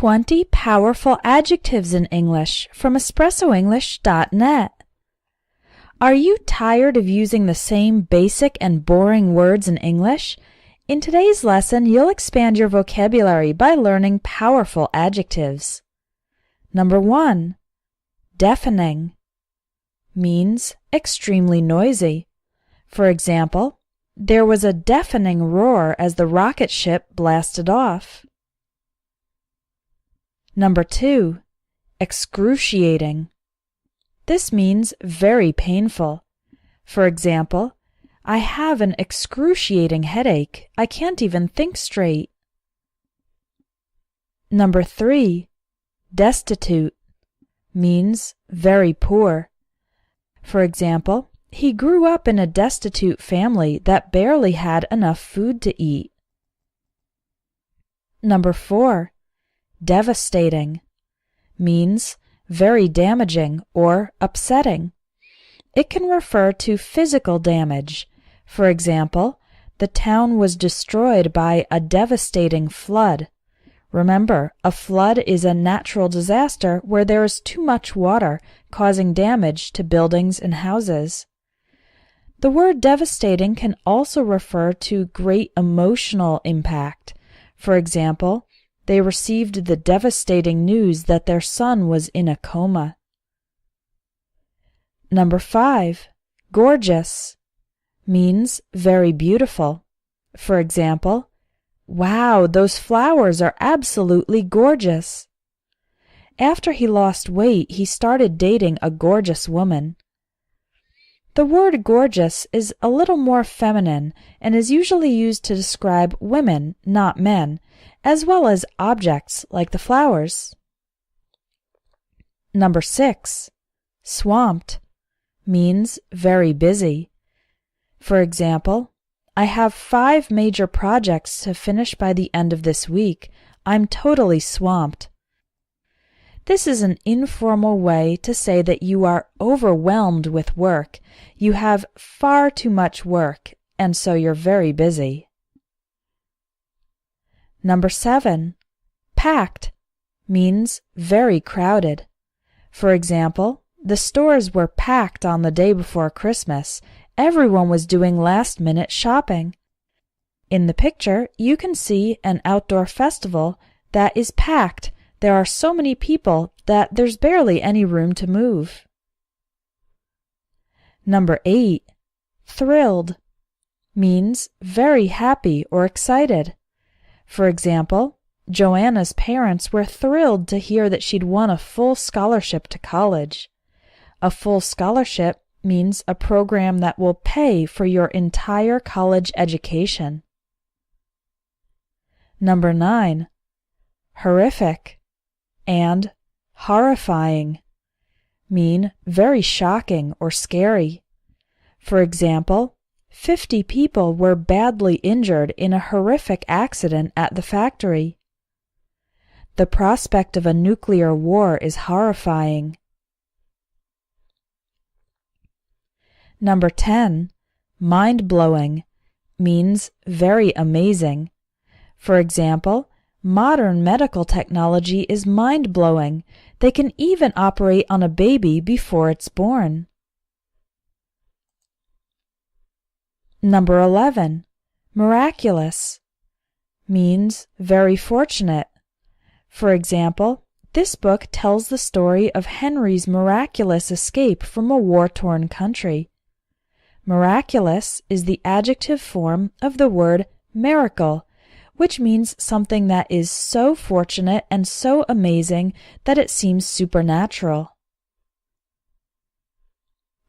20 powerful adjectives in English from espressoenglish.net. Are you tired of using the same basic and boring words in English? In today's lesson, you'll expand your vocabulary by learning powerful adjectives. Number 1. Deafening means extremely noisy. For example, there was a deafening roar as the rocket ship blasted off. Number 2. Excruciating. This means very painful. For example, I have an excruciating headache. I can't even think straight. Number 3. Destitute means very poor. For example, he grew up in a destitute family that barely had enough food to eat. Number 4. Devastating means very damaging or upsetting. It can refer to physical damage. For example, the town was destroyed by a devastating flood. Remember, a flood is a natural disaster where there is too much water, causing damage to buildings and houses. The word devastating can also refer to great emotional impact. For example, they received the devastating news that their son was in a coma. Number 5. Gorgeous means very beautiful. For example, wow, those flowers are absolutely gorgeous. After he lost weight, he started dating a gorgeous woman. The word gorgeous is a little more feminine and is usually used to describe women, not men, as well as objects like the flowers. Number 6. Swamped means very busy. For example, I have 5 major projects to finish by the end of this week. I'm totally swamped. This is an informal way to say that you are overwhelmed with work. You have far too much work, and so you're very busy. Number 7. Packed means very crowded. For example, the stores were packed on the day before Christmas. Everyone was doing last-minute shopping. In the picture, you can see an outdoor festival that is packed. There are so many people that there's barely any room to move. Number 8. Thrilled means very happy or excited. For example, Joanna's parents were thrilled to hear that she'd won a full scholarship to college. A full scholarship means a program that will pay for your entire college education. Number 9. Horrific and horrifying mean very shocking or scary. For example, 50 people were badly injured in a horrific accident at the factory. The prospect of a nuclear war is horrifying. Number 10. Mind-blowing means very amazing. For example, modern medical technology is mind-blowing. They can even operate on a baby before it's born. Number 11. Miraculous means very fortunate. For example, this book tells the story of Henry's miraculous escape from a war-torn country. Miraculous is the adjective form of the word miracle, which means something that is so fortunate and so amazing that it seems supernatural.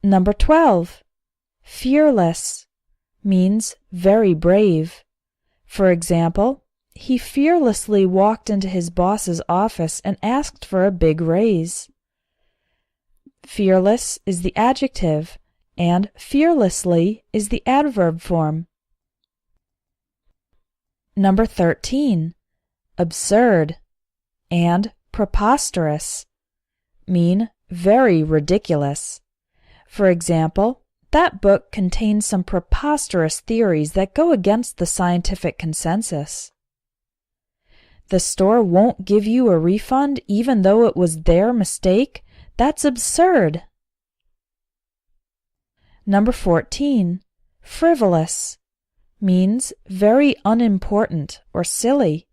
Number 12. Fearless means very brave. For example, he fearlessly walked into his boss's office and asked for a big raise. Fearless is the adjective, and fearlessly is the adverb form. Number 13. Absurd and preposterous mean very ridiculous. For example, that book contains some preposterous theories that go against the scientific consensus. The store won't give you a refund even though it was their mistake? That's absurd. Number 14. Frivolous means very unimportant or silly.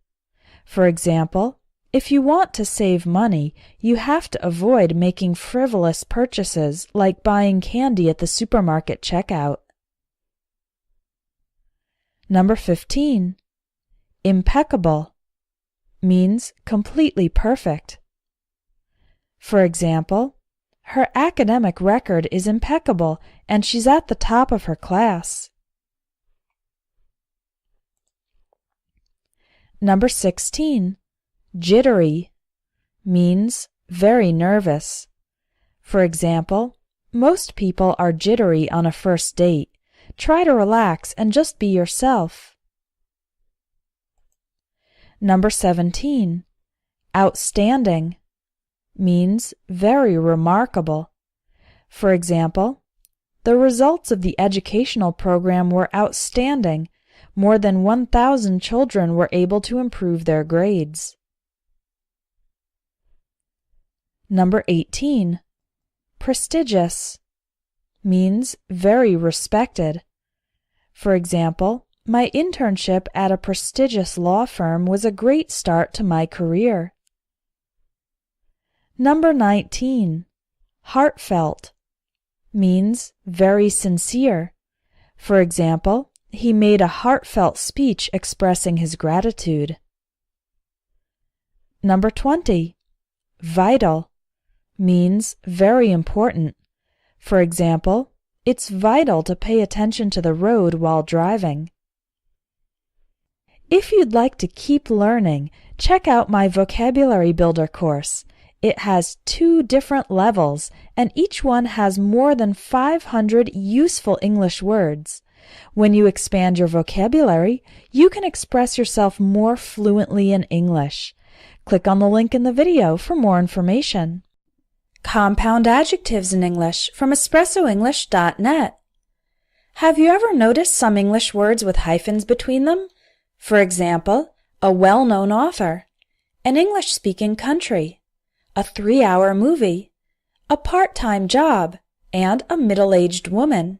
For example, if you want to save money, you have to avoid making frivolous purchases like buying candy at the supermarket checkout. Number 15. Impeccable means completely perfect. For example, her academic record is impeccable and she's at the top of her class. Number 16. Jittery means very nervous. For example, most people are jittery on a first date. Try to relax and just be yourself. Number 17. Outstanding means very remarkable. For example, the results of the educational program were outstanding. More than 1,000 children were able to improve their grades. Number 18. Prestigious means very respected. For example, my internship at a prestigious law firm was a great start to my career. Number 19. Heartfelt means very sincere. For example, he made a heartfelt speech expressing his gratitude. Number 20. Vital means very important. For example, it's vital to pay attention to the road while driving. If you'd like to keep learning, check out my Vocabulary Builder course. It has 2 different levels, and each one has more than 500 useful English words. When you expand your vocabulary, you can express yourself more fluently in English. Click on the link in the video for more information. Compound adjectives in English from espressoenglish.net. Have you ever noticed some English words with hyphens between them? For example, a well-known author, an English-speaking country, a 3-hour movie, a part-time job, and a middle-aged woman.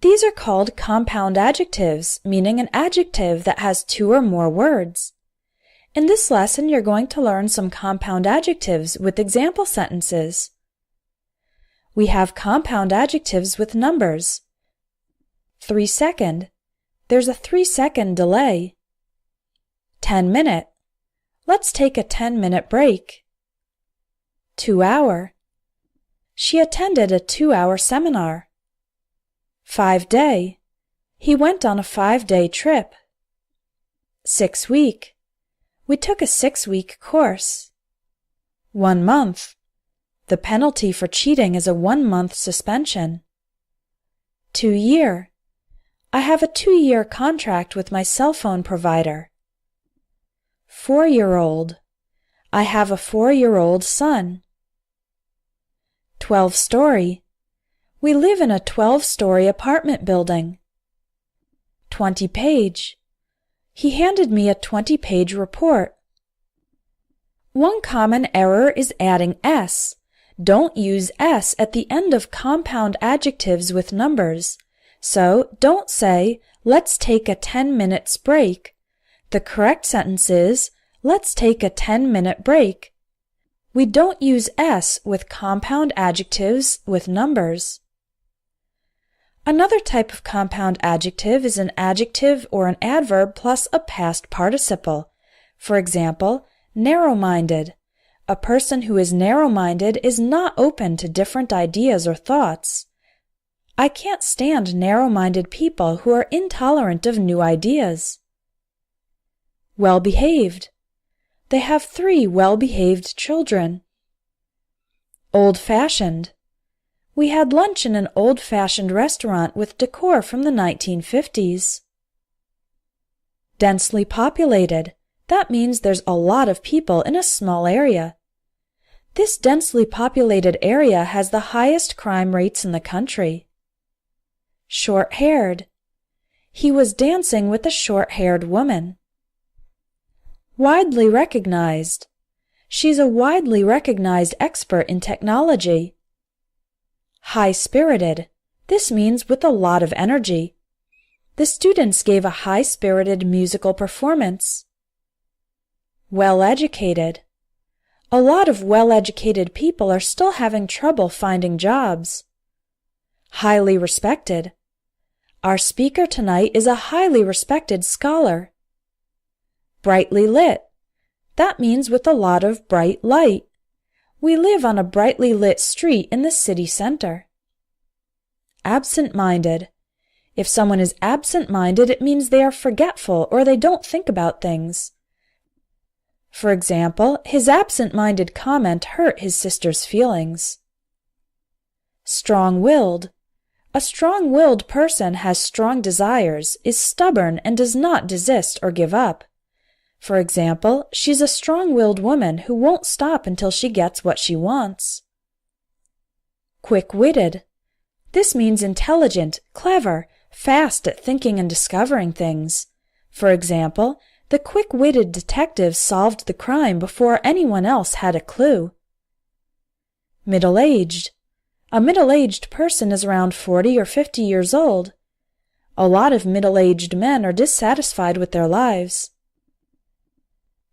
These are called compound adjectives, meaning an adjective that has 2 or more words. In this lesson, you're going to learn some compound adjectives with example sentences. We have compound adjectives with numbers. 3 second. There's a 3-second delay. 10 minute. Let's take a 10-minute break. 2 hour. She attended a 2-hour seminar. 5 day. He went on a 5-day trip. 6 week. We took a 6-week course. 1 month. The penalty for cheating is a 1-month suspension. 2 year. I have a 2-year contract with my cell phone provider. 4-year-old. I have a 4-year-old son. 12-story. We live in a 12-story apartment building. 20-page. He handed me a 20-page report. One common error is adding s. Don't use s at the end of compound adjectives with numbers. So don't say, let's take a 10 minutes break. The correct sentence is, let's take a 10-minute break. We don't use s with compound adjectives with numbers. Another type of compound adjective is an adjective or an adverb plus a past participle. For example, narrow-minded. A person who is narrow-minded is not open to different ideas or thoughts. I can't stand narrow-minded people who are intolerant of new ideas. Well-behaved. They have 3 well-behaved children. Old-fashioned. We had lunch in an old-fashioned restaurant with decor from the 1950s. Densely populated. That means there's a lot of people in a small area. This densely populated area has the highest crime rates in the country. Short-haired. He was dancing with a short-haired woman. Widely recognized. She's a widely recognized expert in technology. High-spirited. This means with a lot of energy. The students gave a high-spirited musical performance. Well-educated. A lot of well-educated people are still having trouble finding jobs. Highly respected. Our speaker tonight is a highly respected scholar. Brightly lit. That means with a lot of bright light. We live on a brightly lit street in the city center. Absent-minded. If someone is absent-minded, it means they are forgetful or they don't think about things. For example, his absent-minded comment hurt his sister's feelings. Strong-willed. A strong-willed person has strong desires, is stubborn, and does not desist or give up. For example, she's a strong-willed woman who won't stop until she gets what she wants. Quick-witted. This means intelligent, clever, fast at thinking and discovering things. For example, the quick-witted detective solved the crime before anyone else had a clue. Middle-aged. A middle-aged person is around 40 or 50 years old. A lot of middle-aged men are dissatisfied with their lives.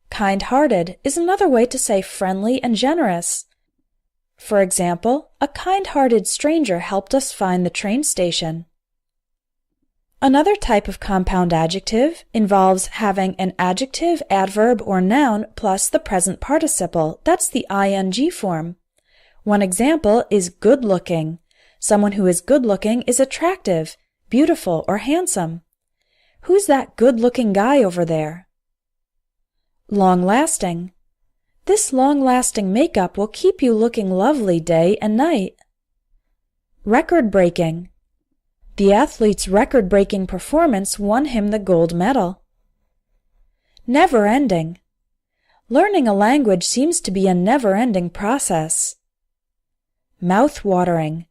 Kind-hearted is another way to say friendly and generous. For example, a kind-hearted stranger helped us find the train station. Another type of compound adjective involves having an adjective, adverb, or noun plus the present participle. That's the ing form. One example is good-looking. Someone who is good-looking is attractive, beautiful, or handsome. Who's that good-looking guy over there? Long-lasting. This long-lasting makeup will keep you looking lovely day and night. Record-breaking. The athlete's record-breaking performance won him the gold medal. Never-ending. Learning a language seems to be a never-ending process. Mouth-watering.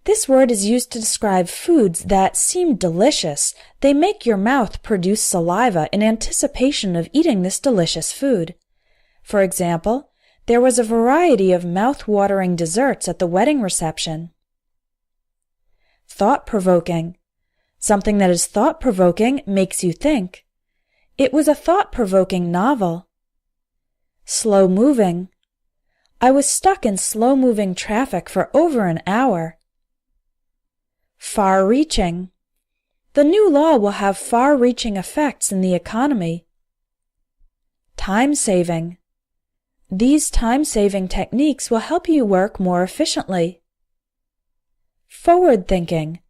This word is used to describe foods that seem delicious. They make your mouth produce saliva in anticipation of eating this delicious food. For example, there was a variety of mouth-watering desserts at the wedding reception. Thought-provoking. Something that is thought-provoking makes you think. It was a thought-provoking novel. Slow-moving. I was stuck in slow-moving traffic for over an hour. Far-reaching. The new law will have far-reaching effects in the economy. Time-saving. These time-saving techniques will help you work more efficiently. Forward-thinking.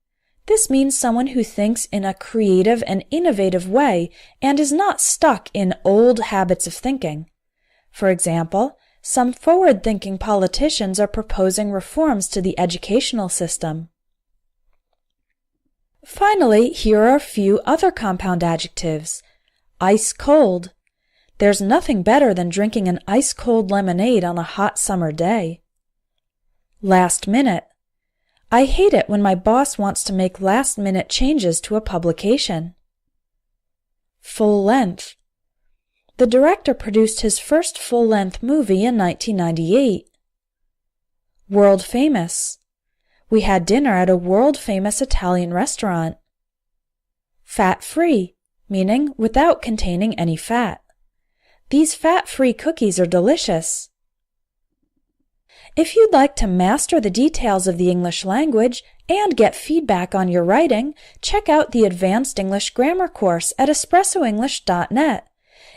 This means someone who thinks in a creative and innovative way and is not stuck in old habits of thinking. For example, some forward-thinking politicians are proposing reforms to the educational system. Finally, here are a few other compound adjectives. Ice-cold. There's nothing better than drinking an ice-cold lemonade on a hot summer day. Last-minute. I hate it when my boss wants to make last-minute changes to a publication. Full-length. The director produced his first full-length movie in 1998. World-famous. We had dinner at a world-famous Italian restaurant. Fat-free, meaning without containing any fat. These fat-free cookies are delicious. If you'd like to master the details of the English language and get feedback on your writing, check out the Advanced English Grammar course at espressoenglish.net.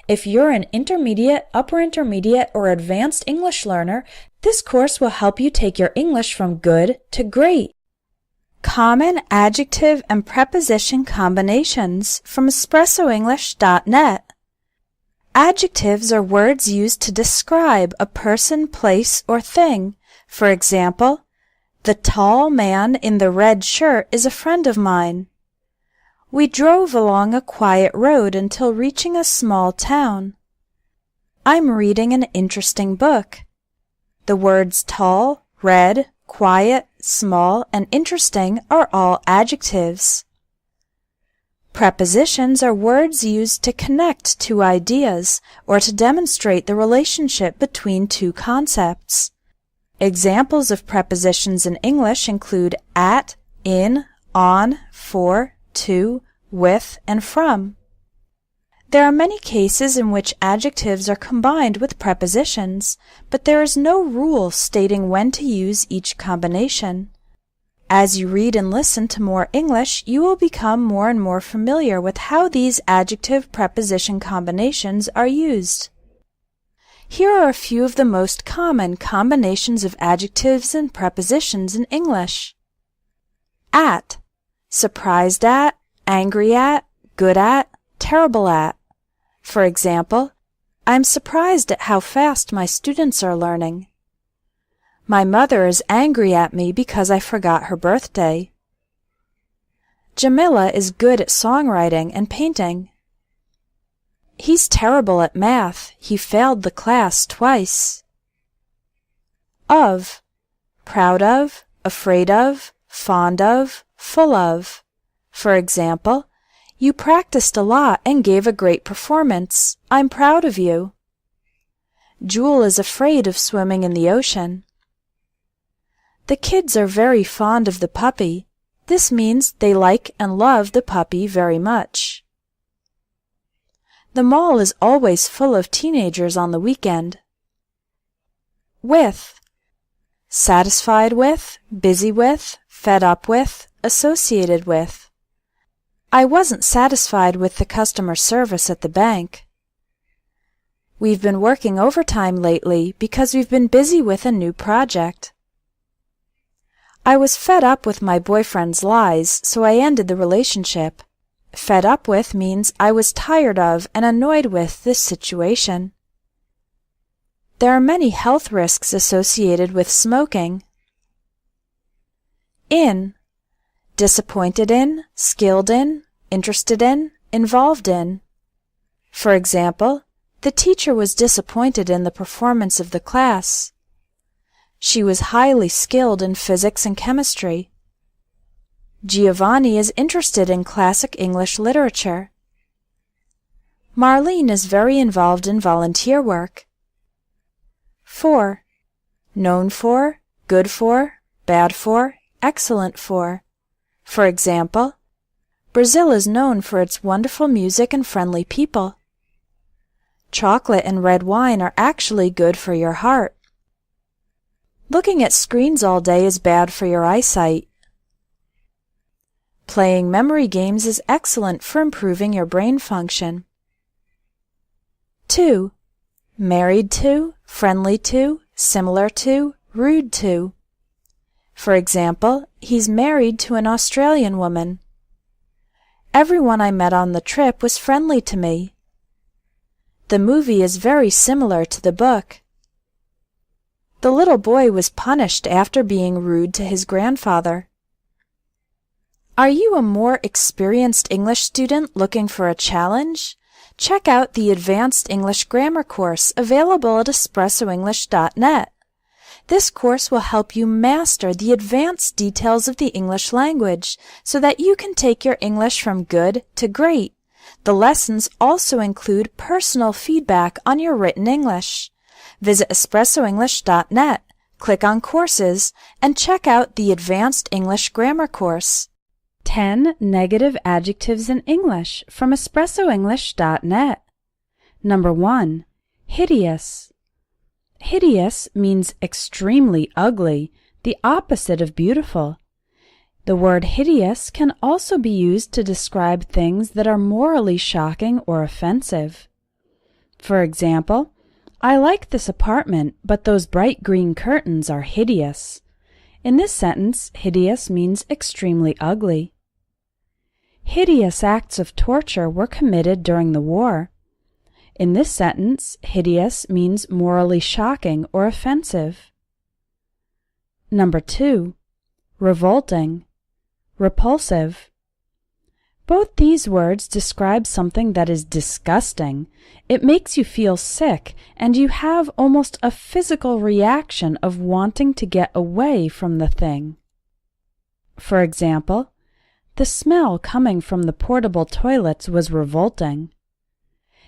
If you're an intermediate, upper intermediate, or advanced English learner, this course will help you take your English from good to great. Common adjective and preposition combinations from espressoenglish.net. Adjectives are words used to describe a person, place, or thing. For example, the tall man in the red shirt is a friend of mine. We drove along a quiet road until reaching a small town. I'm reading an interesting book. The words tall, red, quiet, small, and interesting are all adjectives. Prepositions are words used to connect two ideas or to demonstrate the relationship between two concepts. Examples of prepositions in English include at, in, on, for, to, with, and from. There are many cases in which adjectives are combined with prepositions, but there is no rule stating when to use each combination. As you read and listen to more English, you will become more and more familiar with how these adjective-preposition combinations are used. Here are a few of the most common combinations of adjectives and prepositions in English. At, surprised at, angry at, good at, terrible at. For example, I'm surprised at how fast my students are learning. My mother is angry at me because I forgot her birthday. Jamila is good at songwriting and painting. He's terrible at math. He failed the class twice. Of, proud of, afraid of, fond of, full of. For example, you practiced a lot and gave a great performance. I'm proud of you. Jewel is afraid of swimming in the ocean. The kids are very fond of the puppy. This means they like and love the puppy very much. The mall is always full of teenagers on the weekend. With, satisfied with, busy with, fed up with, associated with. I wasn't satisfied with the customer service at the bank. We've been working overtime lately because we've been busy with a new project. I was fed up with my boyfriend's lies, so I ended the relationship. Fed up with means I was tired of and annoyed with this situation. There are many health risks associated with smoking. In, disappointed in, skilled in, interested in, involved in. For example, the teacher was disappointed in the performance of the class. She was highly skilled in physics and chemistry. Giovanni is interested in classic English literature. Marlene is very involved in volunteer work. For, known for, good for, bad for, excellent for. For example, Brazil is known for its wonderful music and friendly people. Chocolate and red wine are actually good for your heart. Looking at screens all day is bad for your eyesight. Playing memory games is excellent for improving your brain function. To, married to, friendly to, similar to, rude to. For example, he's married to an Australian woman. Everyone I met on the trip was friendly to me. The movie is very similar to the book. The little boy was punished after being rude to his grandfather. Are you a more experienced English student looking for a challenge? Check out the Advanced English Grammar course available at espressoenglish.net. This course will help you master the advanced details of the English language so that you can take your English from good to great. The lessons also include personal feedback on your written English. Visit espressoenglish.net, click on Courses, and check out the Advanced English Grammar course. 10 Negative Adjectives in English from espressoenglish.net. Number 1. Hideous. Hideous means extremely ugly, the opposite of beautiful. The word hideous can also be used to describe things that are morally shocking or offensive. For example, I like this apartment, but those bright green curtains are hideous. In this sentence, hideous means extremely ugly. Hideous acts of torture were committed during the war. In this sentence, hideous means morally shocking or offensive. Number 2. Revolting. Repulsive. Both these words describe something that is disgusting. It makes you feel sick, and you have almost a physical reaction of wanting to get away from the thing. For example, The smell coming from the portable toilets was revolting.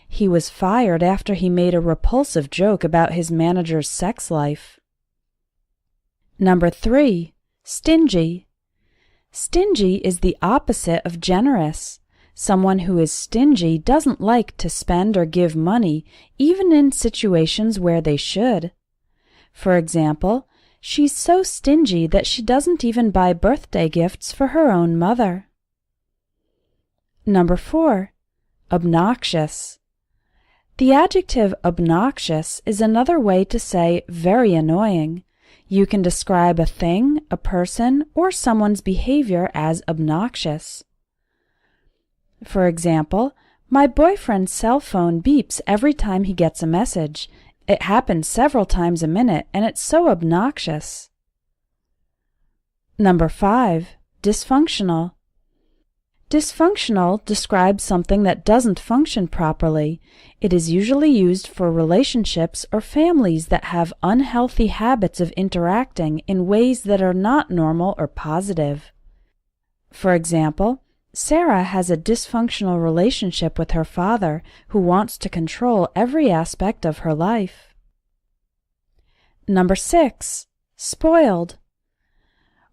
He was fired after he made a repulsive joke about his manager's sex life. Number 3. Stingy. Stingy is the opposite of generous. Someone who is stingy doesn't like to spend or give money, even in situations where they should. For example, she's so stingy that she doesn't even buy birthday gifts for her own mother. Number 4. Obnoxious. The adjective obnoxious is another way to say very annoying. You can describe a thing, a person, or someone's behavior as obnoxious. For example, my boyfriend's cell phone beeps every time he gets a message. It happens several times a minute, and it's so obnoxious. Number 5. Dysfunctional. Dysfunctional describes something that doesn't function properly. It is usually used for relationships or families that have unhealthy habits of interacting in ways that are not normal or positive. For example, Sarah has a dysfunctional relationship with her father, who wants to control every aspect of her life. Number 6. Spoiled.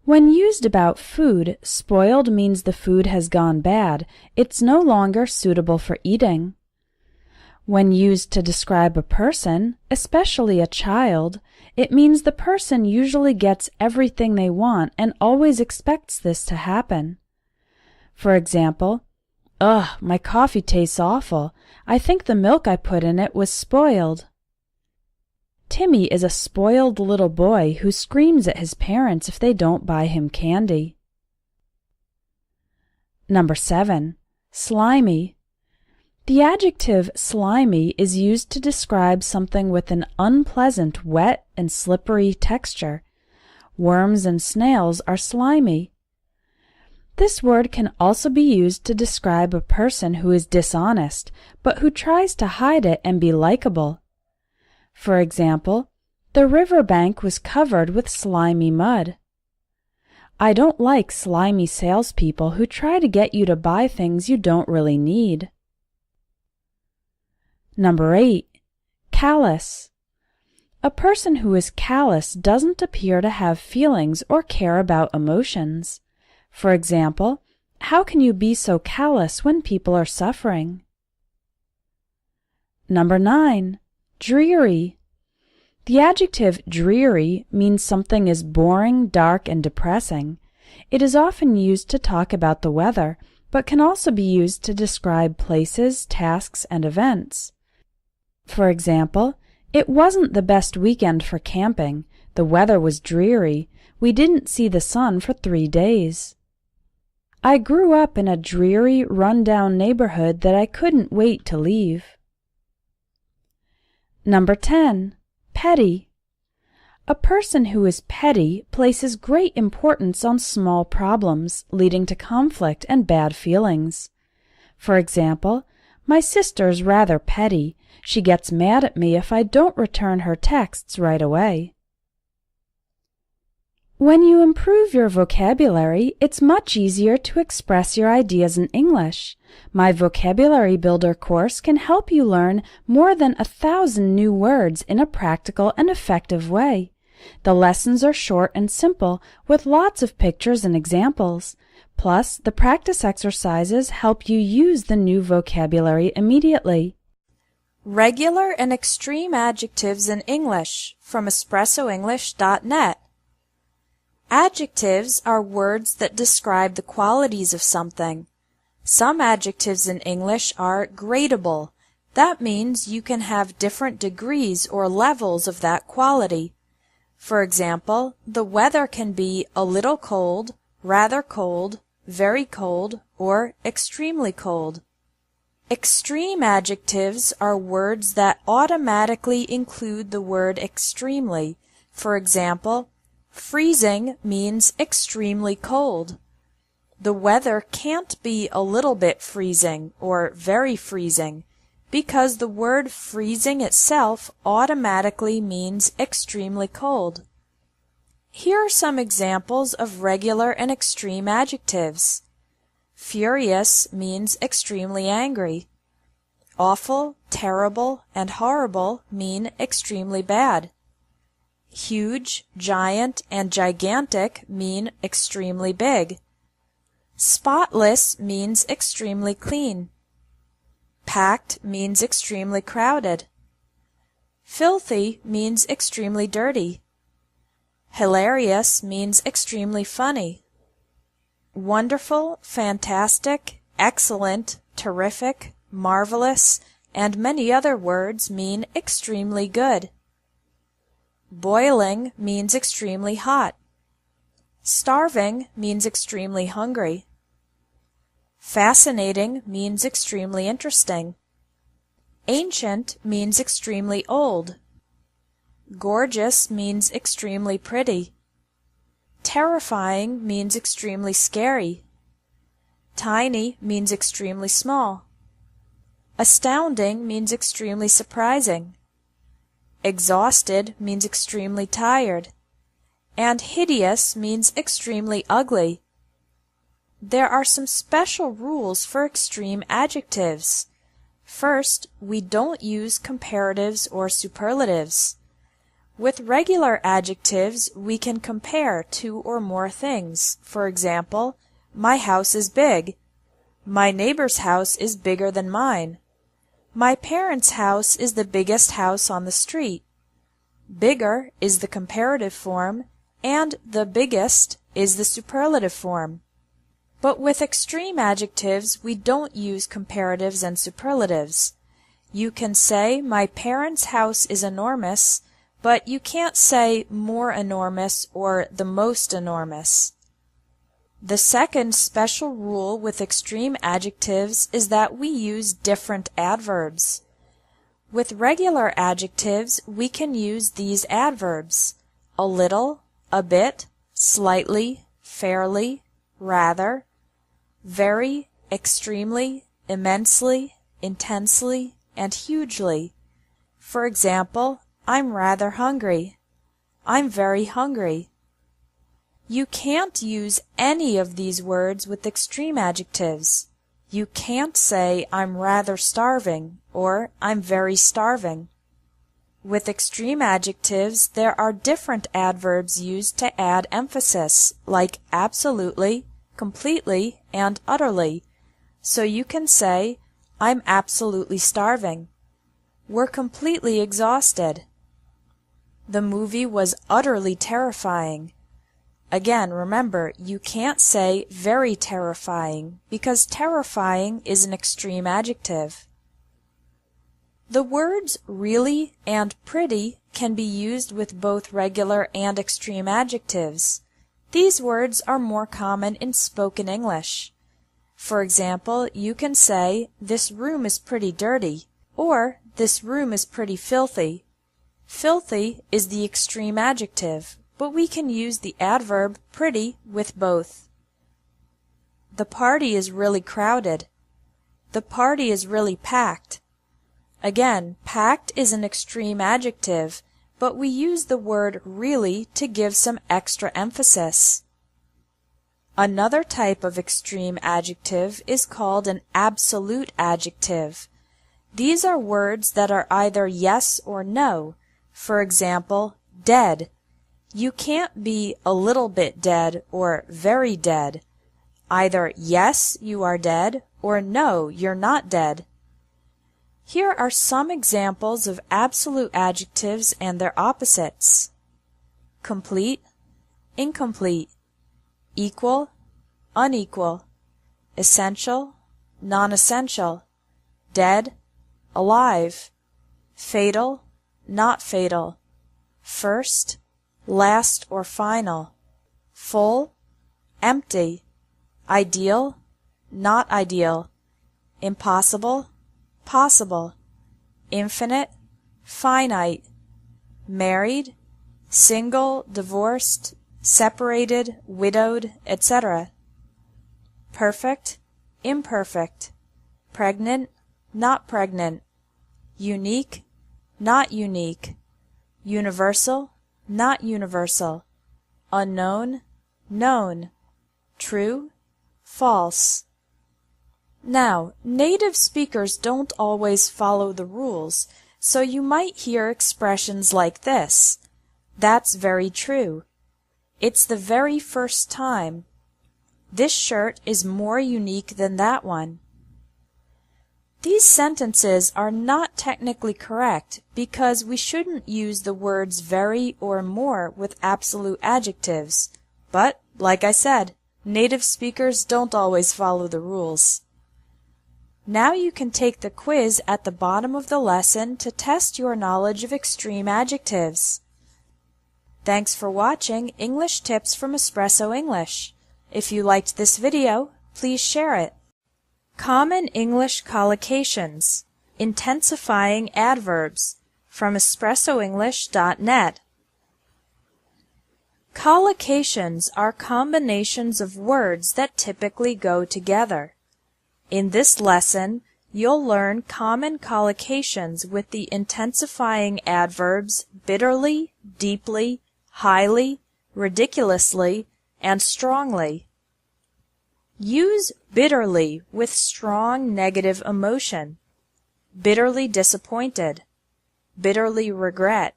When used about food, spoiled means the food has gone bad. It's no longer suitable for eating. When used to describe a person, especially a child, it means the person usually gets everything they want and always expects this to happen. For example, "Ugh, my coffee tastes awful. I think the milk I put in it was spoiled." Timmy is a spoiled little boy who screams at his parents if they don't buy him candy. Number 7. Slimy. The adjective slimy is used to describe something with an unpleasant, wet, and slippery texture. Worms and snails are slimy. This word can also be used to describe a person who is dishonest, but who tries to hide it and be likable. For example, the riverbank was covered with slimy mud. I don't like slimy salespeople who try to get you to buy things you don't really need. Number 8. Callous. A person who is callous doesn't appear to have feelings or care about emotions. For example, how can you be so callous when people are suffering? Number 9. Dreary. The adjective dreary means something is boring, dark, and depressing. It is often used to talk about the weather, but can also be used to describe places, tasks, and events. For example, it wasn't the best weekend for camping. The weather was dreary. We didn't see the sun for 3 days. I grew up in a dreary, run-down neighborhood that I couldn't wait to leave. Number 10. Petty. A person who is petty places great importance on small problems, leading to conflict and bad feelings. For example, my sister's rather petty. She gets mad at me if I don't return her texts right away. When you improve your vocabulary, it's much easier to express your ideas in English. My Vocabulary Builder course can help you learn more than 1,000 new words in a practical and effective way. The lessons are short and simple, with lots of pictures and examples. Plus, the practice exercises help you use the new vocabulary immediately. Regular and extreme adjectives in English from espressoenglish.net. Adjectives are words that describe the qualities of something. Some adjectives in English are gradable. That means you can have different degrees or levels of that quality. For example, the weather can be a little cold, rather cold, very cold, or extremely cold. Extreme adjectives are words that automatically include the word extremely. For example, freezing means extremely cold. The weather can't be a little bit freezing or very freezing because the word freezing itself automatically means extremely cold. Here are some examples of regular and extreme adjectives. Furious means extremely angry. Awful, terrible, and horrible mean extremely bad. Huge, giant, and gigantic mean extremely big. Spotless means extremely clean. Packed means extremely crowded. Filthy means extremely dirty. Hilarious means extremely funny. Wonderful, fantastic, excellent, terrific, marvelous, and many other words mean extremely good. Boiling means extremely hot. Starving means extremely hungry. Fascinating means extremely interesting. Ancient means extremely old. Gorgeous means extremely pretty. Terrifying means extremely scary. Tiny means extremely small. Astounding means extremely surprising. Exhausted means extremely tired. And hideous means extremely ugly. There are some special rules for extreme adjectives. First, we don't use comparatives or superlatives. With regular adjectives, we can compare two or more things. For example, my house is big. My neighbor's house is bigger than mine. My parents' house is the biggest house on the street. Bigger is the comparative form, and the biggest is the superlative form. But with extreme adjectives, we don't use comparatives and superlatives. You can say, my parents' house is enormous, but you can't say more enormous or the most enormous. The second special rule with extreme adjectives is that we use different adverbs. With regular adjectives, we can use these adverbs: a little, a bit, slightly, fairly, rather, very, extremely, immensely, intensely, and hugely. For example, I'm rather hungry. I'm very hungry. You can't use any of these words with extreme adjectives. You can't say, I'm rather starving, or I'm very starving. With extreme adjectives, there are different adverbs used to add emphasis, like absolutely, completely, and utterly. So you can say, I'm absolutely starving. We're completely exhausted. The movie was utterly terrifying. Again, remember, you can't say very terrifying because terrifying is an extreme adjective. The words really and pretty can be used with both regular and extreme adjectives. These words are more common in spoken English. For example, you can say, this room is pretty dirty, or this room is pretty filthy. Filthy is the extreme adjective, but we can use the adverb pretty with both. The party is really crowded. The party is really packed. Again, packed is an extreme adjective, but we use the word really to give some extra emphasis. Another type of extreme adjective is called an absolute adjective. These are words that are either yes or no. For example, dead. You can't be a little bit dead or very dead. Either yes, you are dead, or no, you're not dead. Here are some examples of absolute adjectives and their opposites: complete, incomplete, equal, unequal, essential, non-essential, dead, alive, fatal, not fatal, first, last or final, full, empty, ideal, not ideal, impossible, possible, infinite, finite, married, single, divorced, separated, widowed, etc. Perfect, imperfect, pregnant, not pregnant, unique, not unique, universal, not universal, unknown, known, true, false, Now, native speakers don't always follow the rules, so you might hear expressions like this. That's very true. It's the very first time. This shirt is more unique than that one. These sentences are not technically correct because we shouldn't use the words very or more with absolute adjectives. But, like I said, native speakers don't always follow the rules. Now you can take the quiz at the bottom of the lesson to test your knowledge of extreme adjectives. Thanks for watching English Tips from Espresso English. If you liked this video, please share it. Common English collocations, intensifying adverbs, from espressoenglish.net. Collocations are combinations of words that typically go together. In this lesson, you'll learn common collocations with the intensifying adverbs bitterly, deeply, highly, ridiculously, and strongly. Use bitterly with strong negative emotion. Bitterly disappointed, bitterly regret,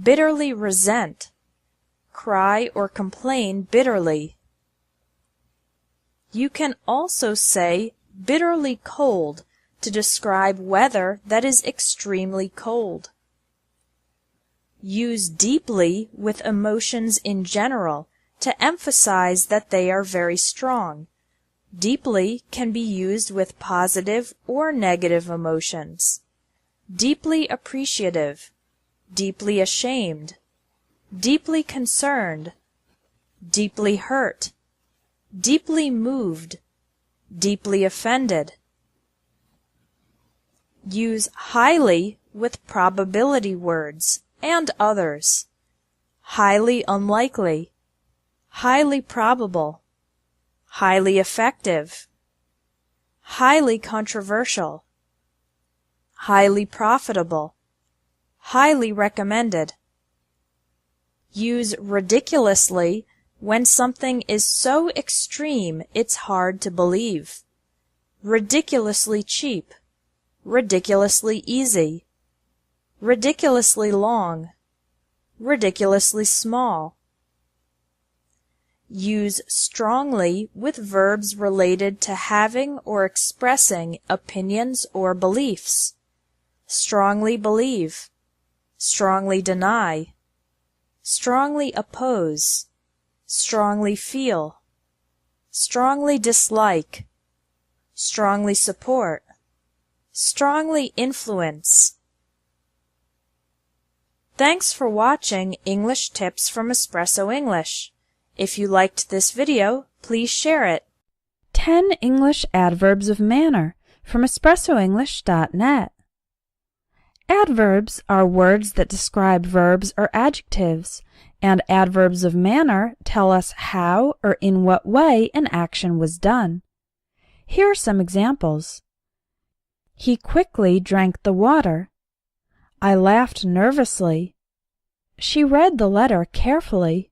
bitterly resent, cry or complain bitterly. You can also say bitterly cold to describe weather that is extremely cold. Use deeply with emotions in general to emphasize that they are very strong. Deeply can be used with positive or negative emotions. Deeply appreciative, deeply ashamed, deeply concerned, deeply hurt, deeply moved, deeply offended. Use highly with probability words and others. Highly unlikely, highly probable, highly effective, highly controversial, highly profitable, highly recommended. Use ridiculously when something is so extreme it's hard to believe. Ridiculously cheap, ridiculously easy, ridiculously long, ridiculously small. Use strongly with verbs related to having or expressing opinions or beliefs. Strongly believe, strongly deny, strongly oppose, strongly feel, strongly dislike, strongly support, strongly influence. Thanks for watching English Tips from Espresso English. If you liked this video, please share it. 10 English Adverbs of Manner from espressoenglish.net. Adverbs are words that describe verbs or adjectives, and adverbs of manner tell us how or in what way an action was done. Here are some examples. He quickly drank the water. I laughed nervously. She read the letter carefully.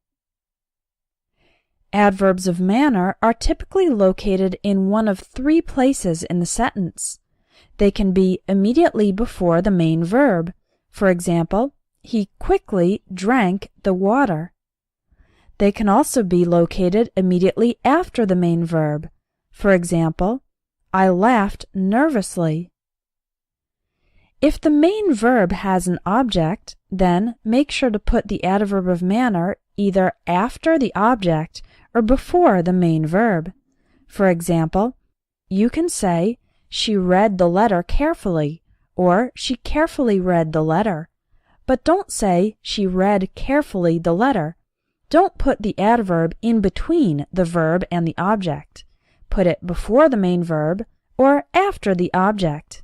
Adverbs of manner are typically located in one of three places in the sentence. They can be immediately before the main verb. For example, he quickly drank the water. They can also be located immediately after the main verb. For example, I laughed nervously. If the main verb has an object, then make sure to put the adverb of manner either after the object or before the main verb. For example, you can say, she read the letter carefully, or she carefully read the letter. But don't say, she read carefully the letter. Don't put the adverb in between the verb and the object. Put it before the main verb or after the object.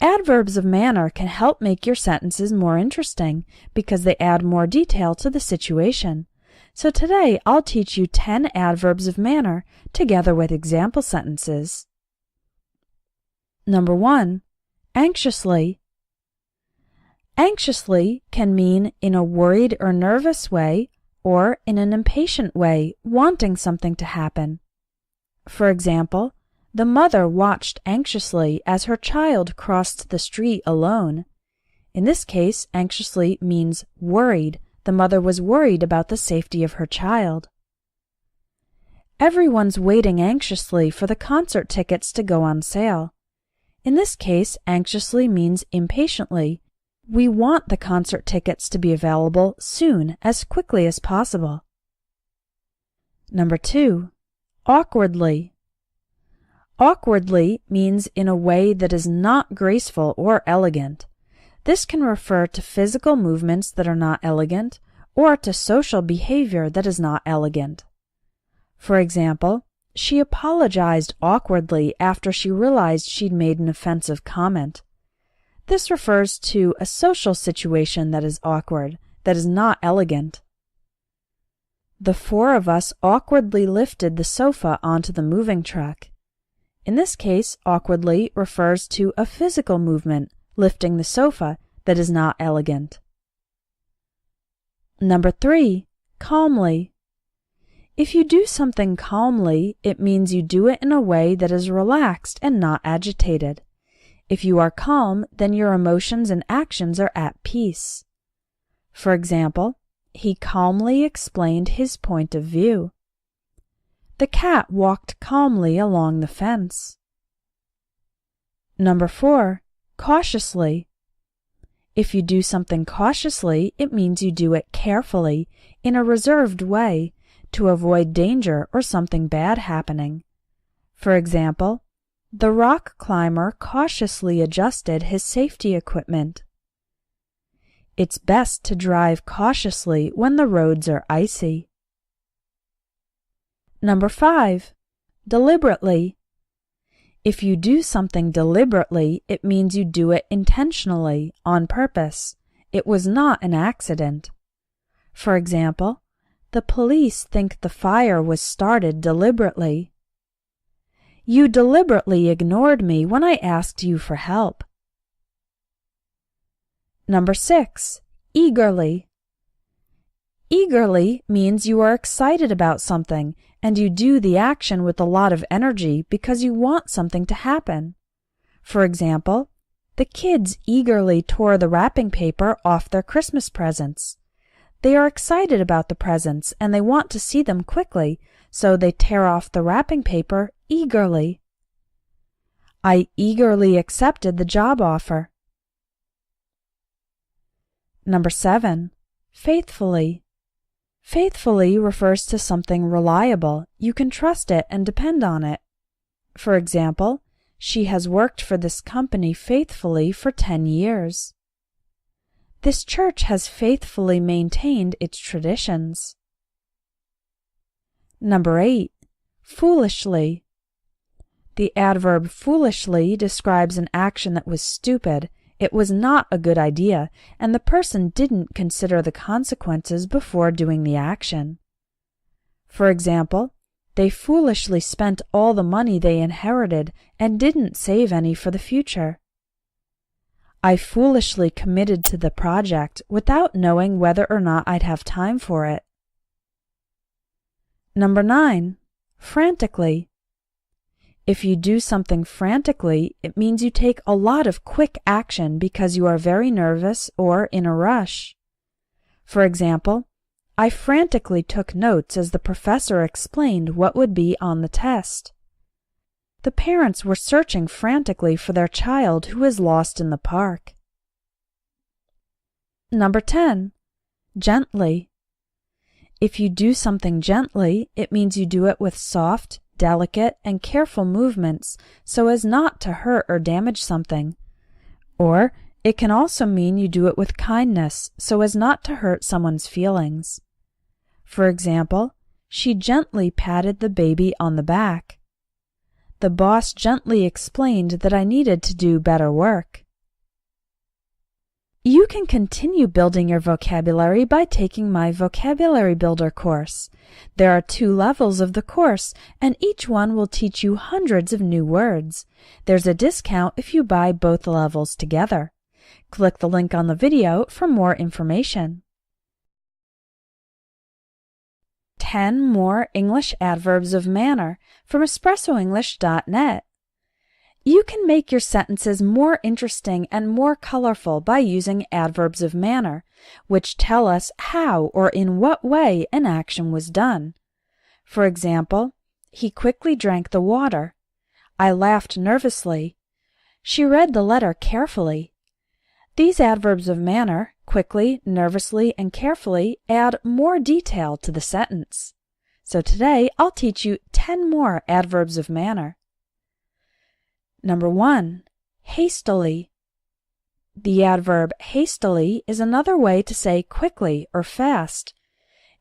Adverbs of manner can help make your sentences more interesting because they add more detail to the situation. So today I'll teach you 10 adverbs of manner together with example sentences. Number 1. Anxiously. Anxiously can mean in a worried or nervous way or in an impatient way, wanting something to happen. For example, The mother watched anxiously as her child crossed the street alone. In this case, anxiously means worried. The mother was worried about the safety of her child. Everyone's waiting anxiously for the concert tickets to go on sale. In this case, anxiously means impatiently. We want the concert tickets to be available soon, as quickly as possible. Number 2, awkwardly. Awkwardly means in a way that is not graceful or elegant. This can refer to physical movements that are not elegant or to social behavior that is not elegant. For example, she apologized awkwardly after she realized she'd made an offensive comment. This refers to a social situation that is awkward, that is not elegant. The 4 of us awkwardly lifted the sofa onto the moving truck. In this case, awkwardly refers to a physical movement, lifting the sofa, that is not elegant. Number 3, calmly. If you do something calmly, it means you do it in a way that is relaxed and not agitated. If you are calm, then your emotions and actions are at peace. For example, he calmly explained his point of view. The cat walked calmly along the fence. Number 4, cautiously. If you do something cautiously, it means you do it carefully, in a reserved way, to avoid danger or something bad happening. For example, the rock climber cautiously adjusted his safety equipment. It's best to drive cautiously when the roads are icy. Number 5, deliberately. If you do something deliberately, it means you do it intentionally, on purpose. It was not an accident. For example, the police think the fire was started deliberately. You deliberately ignored me when I asked you for help. Number 6, eagerly. Eagerly means you are excited about something and you do the action with a lot of energy because you want something to happen. For example, the kids eagerly tore the wrapping paper off their Christmas presents. They are excited about the presents and they want to see them quickly, so they tear off the wrapping paper eagerly. I eagerly accepted the job offer. Number 7, faithfully. Faithfully refers to something reliable. You can trust it and depend on it. For example, she has worked for this company faithfully for 10 years. This church has faithfully maintained its traditions. Number 8, foolishly. The adverb foolishly describes an action that was stupid. It was not a good idea, and the person didn't consider the consequences before doing the action. For example, they foolishly spent all the money they inherited and didn't save any for the future. I foolishly committed to the project without knowing whether or not I'd have time for it. Number 9, frantically. If you do something frantically, it means you take a lot of quick action because you are very nervous or in a rush. For example, I frantically took notes as the professor explained what would be on the test. The parents were searching frantically for their child who was lost in the park. Number 10, gently. If you do something gently, it means you do it with soft, delicate, and careful movements so as not to hurt or damage something. Or it can also mean you do it with kindness so as not to hurt someone's feelings. For example, she gently patted the baby on the back. The boss gently explained that I needed to do better work. You can continue building your vocabulary by taking my Vocabulary Builder course. There are 2 levels of the course, and each one will teach you hundreds of new words. There's a discount if you buy both levels together. Click the link on the video for more information. 10 more English adverbs of manner from espressoenglish.net. You can make your sentences more interesting and more colorful by using adverbs of manner, which tell us how or in what way an action was done. For example, he quickly drank the water. I laughed nervously. She read the letter carefully. These adverbs of manner, quickly, nervously, and carefully, add more detail to the sentence. So today I'll teach you 10 more adverbs of manner. Number 1. Hastily. The adverb hastily is another way to say quickly or fast.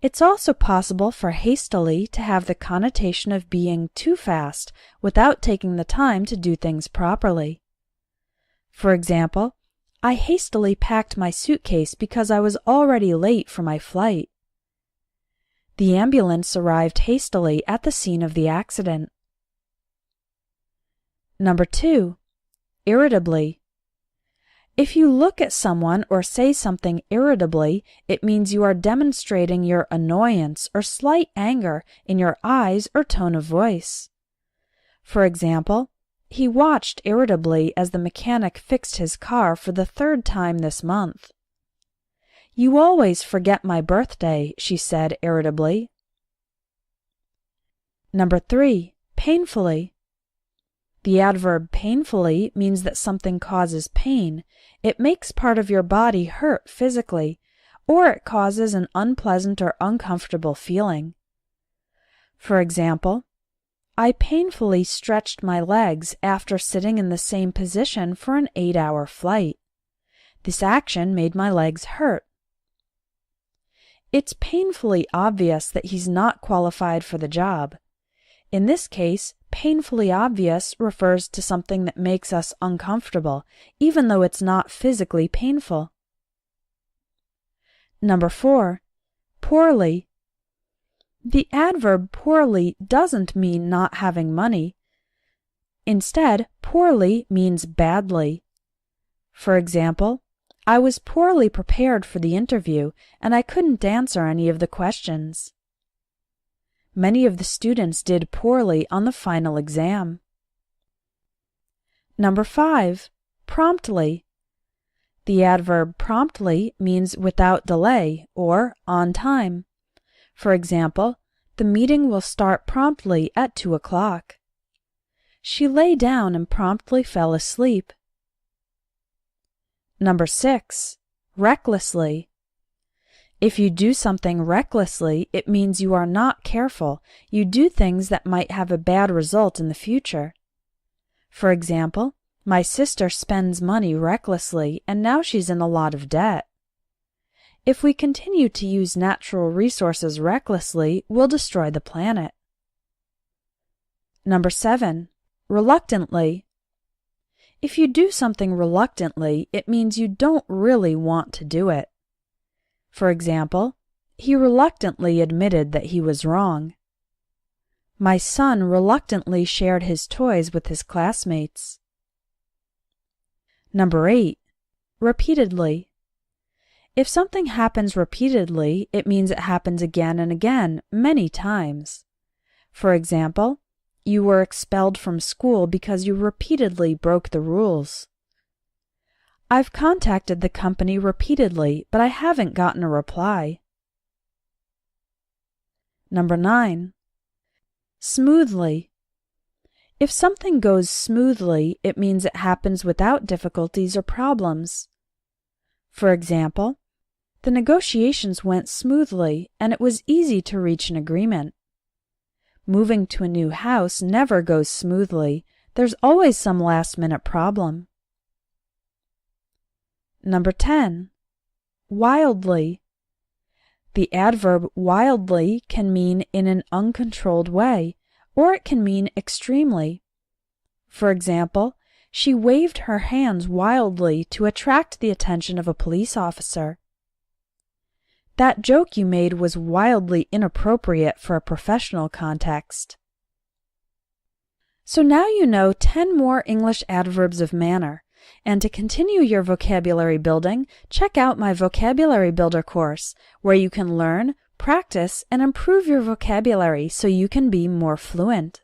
It's also possible for hastily to have the connotation of being too fast without taking the time to do things properly. For example, I hastily packed my suitcase because I was already late for my flight. The ambulance arrived hastily at the scene of the accident. Number 2. Irritably. If you look at someone or say something irritably, it means you are demonstrating your annoyance or slight anger in your eyes or tone of voice. For example, he watched irritably as the mechanic fixed his car for the 3rd time this month. You always forget my birthday, she said irritably. Number 3. Painfully. The adverb painfully means that something causes pain. It makes part of your body hurt physically, or it causes an unpleasant or uncomfortable feeling. For example, I painfully stretched my legs after sitting in the same position for an 8-hour flight. This action made my legs hurt. It's painfully obvious that he's not qualified for the job. In this case, painfully obvious refers to something that makes us uncomfortable, even though it's not physically painful. Number 4. Poorly. The adverb poorly doesn't mean not having money. Instead, poorly means badly. For example, I was poorly prepared for the interview, and I couldn't answer any of the questions. Many of the students did poorly on the final exam. Number 5. Promptly. The adverb promptly means without delay or on time. For example, the meeting will start promptly at 2 o'clock. She lay down and promptly fell asleep. Number 6. Recklessly. If you do something recklessly, it means you are not careful. You do things that might have a bad result in the future. For example, my sister spends money recklessly, and now she's in a lot of debt. If we continue to use natural resources recklessly, we'll destroy the planet. Number 7. Reluctantly. If you do something reluctantly, it means you don't really want to do it. For example, he reluctantly admitted that he was wrong. My son reluctantly shared his toys with his classmates. Number 8. Repeatedly. If something happens repeatedly, it means it happens again and again, many times. For example, you were expelled from school because you repeatedly broke the rules. I've contacted the company repeatedly, but I haven't gotten a reply. Number 9. Smoothly. If something goes smoothly, it means it happens without difficulties or problems. For example, the negotiations went smoothly, and it was easy to reach an agreement. Moving to a new house never goes smoothly. There's always some last-minute problem. Number 10. Wildly. The adverb wildly can mean in an uncontrolled way, or it can mean extremely. For example, she waved her hands wildly to attract the attention of a police officer. That joke you made was wildly inappropriate for a professional context. So now you know 10 more English adverbs of manner. And to continue your vocabulary building, check out my Vocabulary Builder course, where you can learn, Practice and improve your vocabulary so you can be more fluent.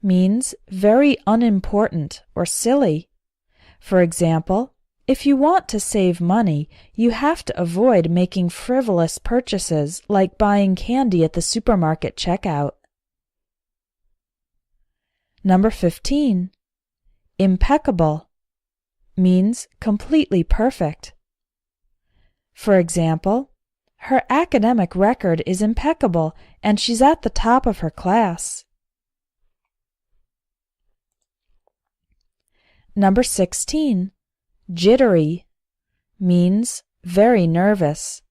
Means very unimportant or silly. For example, if you want to save money, you have to avoid making frivolous purchases like buying candy at the supermarket checkout. Number 15. Impeccable means completely perfect. For example, her academic record is impeccable and she's at the top of her class. Number 16. Jittery means very nervous.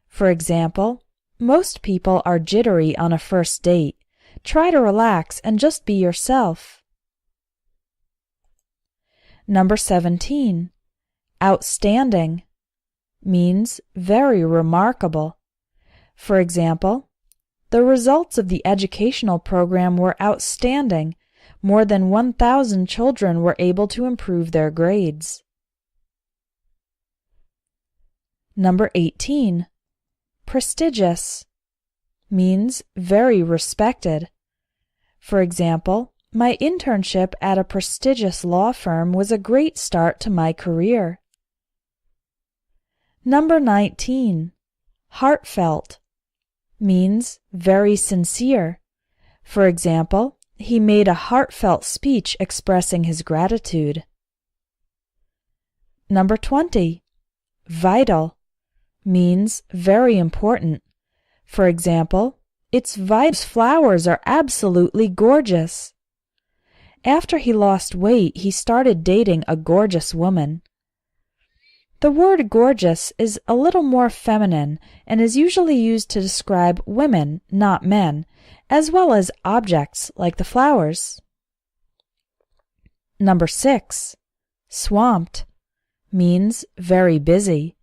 For example, most people are jittery on a first date. Try to relax and just be yourself. Number 17. Outstanding means very remarkable. For example, the results of the educational program were outstanding. More than 1,000 children were able to improve their grades. Number 18. Prestigious means very respected. For example, my internship at a prestigious law firm was a great start to my career. Number 19. Heartfelt means very sincere. For example, he made a heartfelt speech expressing his gratitude. Number 20. Vital means very important. For example, its flowers are absolutely gorgeous. After he lost weight, he started dating a gorgeous woman. The word gorgeous is a little more feminine and is usually used to describe women, not men, as well as objects like the flowers. Number 6. Swamped means very busy.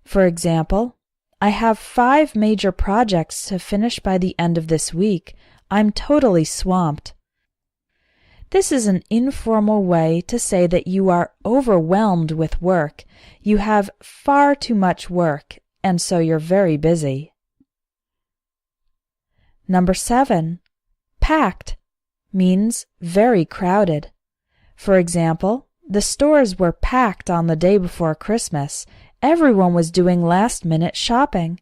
For example, I have 5 major projects to finish by the end of this week. I'm totally swamped. This is an informal way to say that you are overwhelmed with work. You have far too much work, and so you're very busy. Number 7. Packed means very crowded. For example, the stores were packed on the day before Christmas. Everyone was doing last-minute shopping.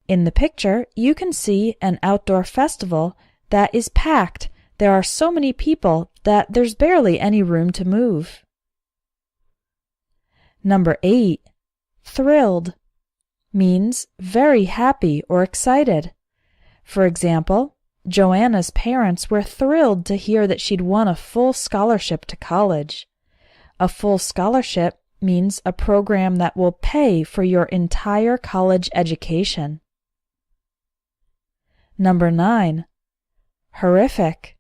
In the picture, you can see an outdoor festival that is packed. There are so many people that there's barely any room to move. Number 8. Thrilled means very happy or excited. For example, Joanna's parents were thrilled to hear that she'd won a full scholarship to college. A full scholarship means a program that will pay for your entire college education. Number 9. Horrific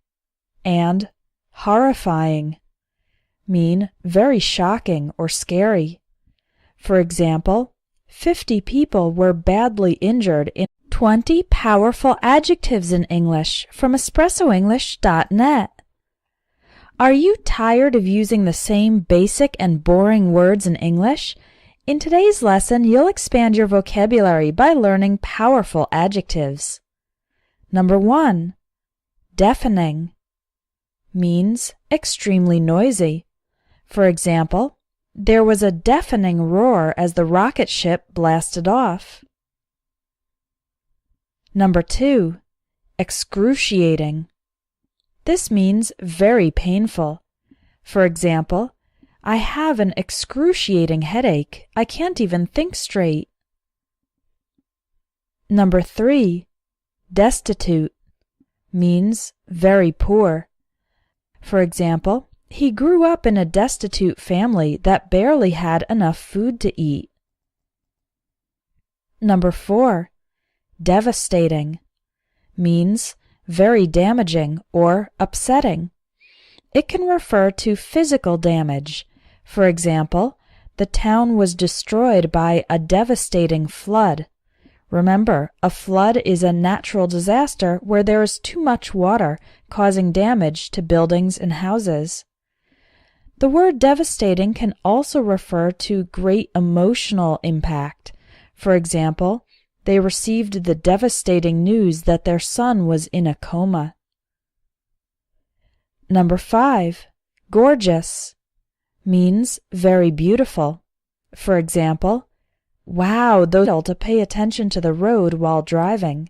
and horrifying mean very shocking or scary. For example, 50 people were badly injured in 20 powerful adjectives in English from espressoenglish.net. Are you tired of using the same basic and boring words in English? In today's lesson, you'll expand your vocabulary by learning powerful adjectives. Number 1. Deafening means extremely noisy. For example, there was a deafening roar as the rocket ship blasted off. Number 2. Excruciating. This means very painful. For example, I have an excruciating headache. I can't even think straight. Number 3. Destitute means very poor. For example, he grew up in a destitute family that barely had enough food to eat. Number 4. Devastating means very damaging or upsetting. It can refer to physical damage. For example, the town was destroyed by a devastating flood. Remember, a flood is a natural disaster where there is too much water, causing damage to buildings and houses. The word devastating can also refer to great emotional impact. For example, they received the devastating news that their son was in a coma. Number 5, gorgeous, means very beautiful. For example, wow, those to pay attention to the road while driving.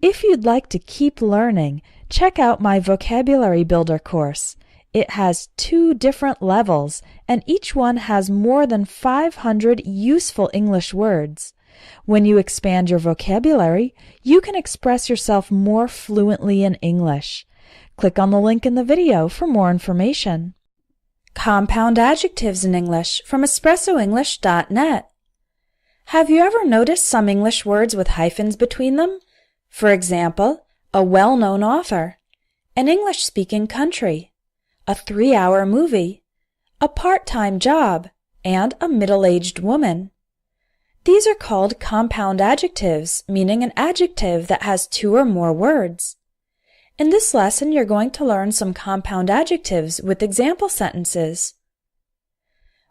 If you'd like to keep learning, check out my Vocabulary Builder course. It has 2 different levels, and each one has more than 500 useful English words. When you expand your vocabulary, you can express yourself more fluently in English. Click on the link in the video for more information. Compound adjectives in English from espressoenglish.net. Have you ever noticed some English words with hyphens between them? For example, a well-known author, an English-speaking country, a 3-hour movie, a part-time job, and a middle-aged woman. These are called compound adjectives, meaning an adjective that has 2 or more words. In this lesson, you're going to learn some compound adjectives with example sentences.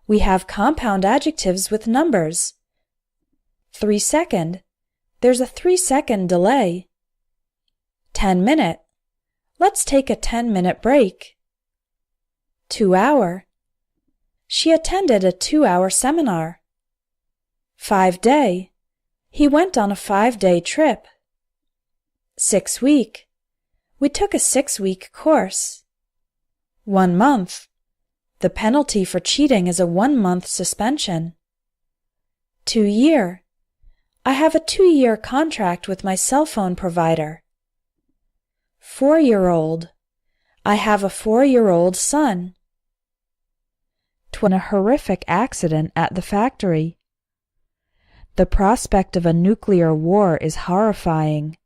We have compound adjectives with numbers. 3 second. There's a 3-second delay. 10 minute. Let's take a 10-minute break. 2 hour. She attended a 2-hour seminar. 5 day. He went on a 5-day trip. 6 week. We took a 6-week course. 1 month. The penalty for cheating is a 1-month suspension. 2 year. I have a 2-year contract with my cell phone provider. 4-year-old. I have a 4-year-old son. In a horrific accident at the factory. The prospect of a nuclear war is horrifying.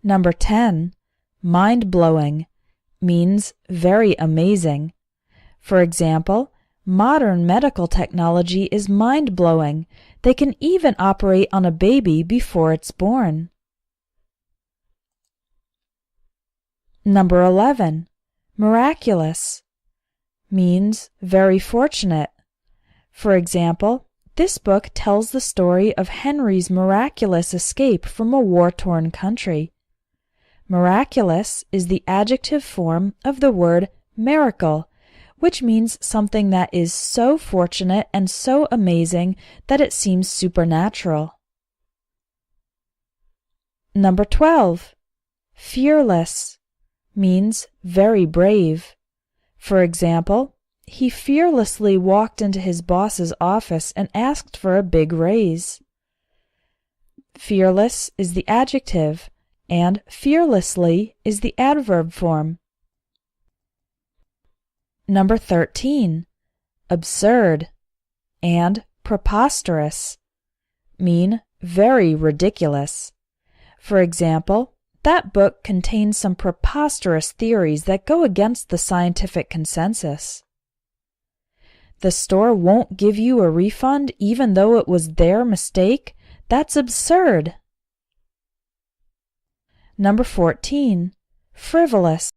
Number 10, mind-blowing, means very amazing. For example, modern medical technology is mind-blowing. They can even operate on a baby before it's born. Number 11, miraculous, means very fortunate. For example, this book tells the story of Henry's miraculous escape from a war-torn country. Miraculous is the adjective form of the word miracle, which means something that is so fortunate and so amazing that it seems supernatural. Number 12, fearless, means very brave. For example, he fearlessly walked into his boss's office and asked for a big raise. Fearless is the adjective, and fearlessly is the adverb form. Number 13, absurd and preposterous, mean very ridiculous. For example, that book contains some preposterous theories that go against the scientific consensus. The store won't give you a refund even though it was their mistake? That's absurd. Number 14, frivolous,